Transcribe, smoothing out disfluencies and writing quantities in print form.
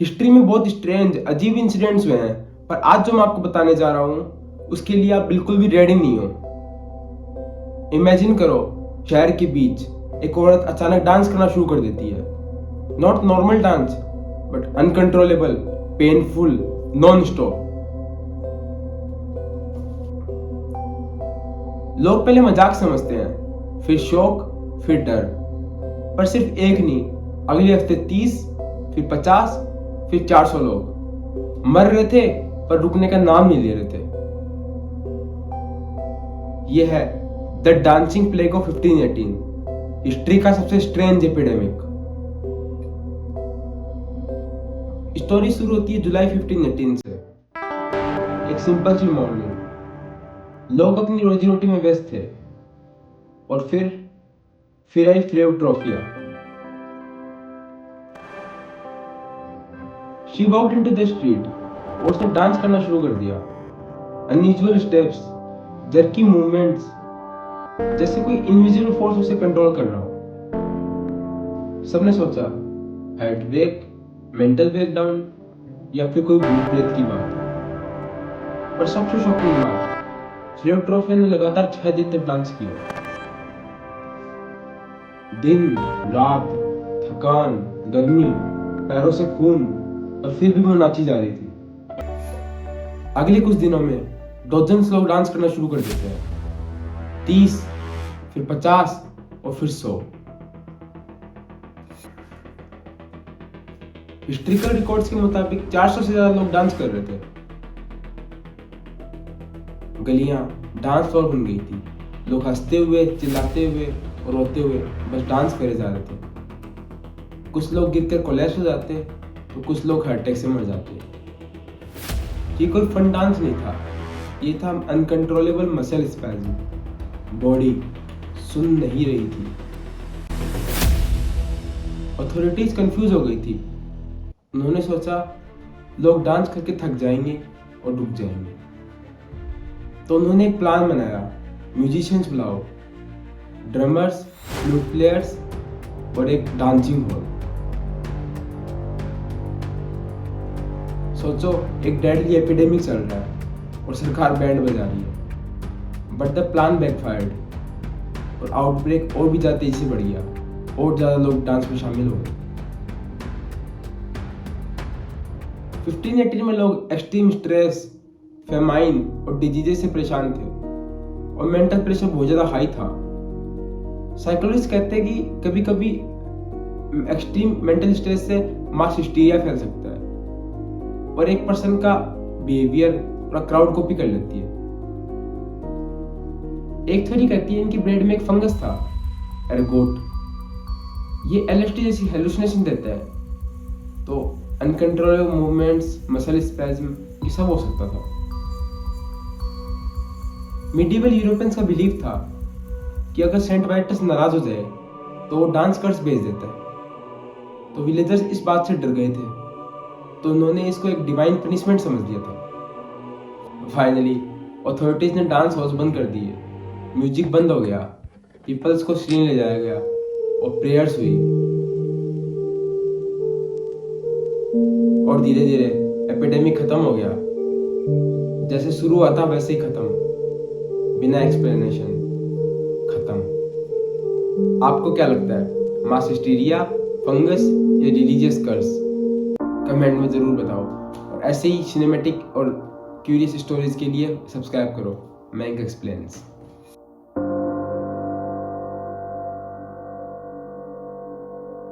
History में बहुत strange अजीब इंसिडेंट्स हुए हैं, पर आज जो मैं आपको बताने जा रहा हूँ उसके लिए आप बिल्कुल भी रेडी नहीं हो। इमेजिन करो, शहर के बीच एक औरत अचानक डांस करना शुरू कर देती है। Not normal dance, but uncontrollable, painful, non stop. लोग पहले मजाक समझते हैं, फिर शौक, फिर डर। पर सिर्फ एक नहीं, अगले हफ्ते 30, फिर 50, फिर 400 लोग मर रहे थे पर रुकने का नाम नहीं ले रहे थे। यह है the dancing plague of 1518, history का सबसे स्ट्रेंज एपिडेमिक। स्टोरी शुरू होती है जुलाई 1518 से। एक सिंपल सी मॉर्निंग, लोग अपनी रोजी रोटी में व्यस्त थे और फिर आई फ्लेव ट्रॉफिया। She walked into the street और उसने डांस करना शुरू कर दिया। अनयूजुअल स्टेप्स, जर्की मूवमेंट्स, जैसे कोई इनविजिबल फोर्स उसे कंट्रोल कर रहा हो। सबने सोचा हार्ट ब्रेक, मेंटल ब्रेकडाउन या फिर कोई भूत प्रेत की बात। पर सबसे शॉकिंग बात, फ्लेव ट्रॉफिया ने लगातार 6 दिन तक डांस किया। दिन रात, थकान, गर्मी, पैरों से खून, और फिर भी वो नाची जा रही थी। अगले कुछ दिनों में डॉजन्स लोग डांस करना शुरू कर देते हैं। 30, फिर 50 और फिर 100। हिस्ट्रिकल रिकॉर्ड्स के मुताबिक 400 से ज्यादा लोग डांस कर रहे थे। गलियां डांस फ्लोर बन गई थी। लोग हंसते हुए, चिल्लाते हुए और रोते हुए बस डांस करे जा रहे थे। कुछ लोग गिरकर कोलैप्स हो जाते तो कुछ लोग हार्ट अटैक से मर जाते। ये कोई फन डांस नहीं था, ये था अनकंट्रोलेबल मसल स्पैज़म। बॉडी सुन नहीं रही थी। अथॉरिटीज कंफ्यूज हो गई थी। उन्होंने सोचा लोग डांस करके थक जाएंगे और रुक जाएंगे, तो उन्होंने एक प्लान बनाया। म्यूजिशियंस बुलाओ, ड्रमर्स, फ्लूट प्लेयर्स और एक डांसिंग हॉल। सोचो, एक डेडली एपिडेमिक चल रहा है और सरकार बैंड बजा रही है। बट द प्लान बैकफायर्ड और आउटब्रेक और भी ज्यादा तेजी से बढ़ गया और ज्यादा लोग डांस में शामिल हो गए। 1518 में लोग एक्सट्रीम स्ट्रेस, फेमाइन और डिजीजेस से परेशान थे और मेंटल प्रेशर बहुत ज्यादा हाई था। साइकोलॉजिस्ट कहते हैं कि कभी कभी एक्सट्रीम मेंटल स्ट्रेस से मास हिस्टीरिया फैल सकता है और एक पर्सन का बिहेवियर और क्राउड कॉपी कर लेती है। एक थ्योरी कहती है इनकी ब्रेड में एक फंगस था, एर्गोट। ये एलएसडी जैसी हेलुसिनेशन देता है, तो अनकंट्रोलेबल मूवमेंट्स, मसल स्पैज्म, ये सब हो सकता था। मिडिवल यूरोपियंस का बिलीव था कि अगर सेंट वाइटस नाराज हो जाए तो वो डांस कर्स भेज देता है। तो विलेजर्स इस बात से डर गए थे, तो उन्होंने इसको एक डिवाइन पनिशमेंट समझ लिया था। फाइनली अथॉरिटीज ने डांस हाउस बंद कर दिए, म्यूजिक बंद हो गया, पीपल्स को श्रीन ले जाया गया और प्रेयर्स हुई। और धीरे धीरे एपिडेमिक खत्म हो गया। जैसे शुरू हुआ था वैसे ही खत्म, बिना एक्सप्लेनेशन खत्म। आपको क्या लगता है, मास हिस्टीरिया, फंगस या रिलीजियस कर्स? कमेंट में जरूर बताओ। और ऐसे ही सिनेमैटिक और क्यूरियस स्टोरीज के लिए सब्सक्राइब करो मैंक एक्सप्लेन्स।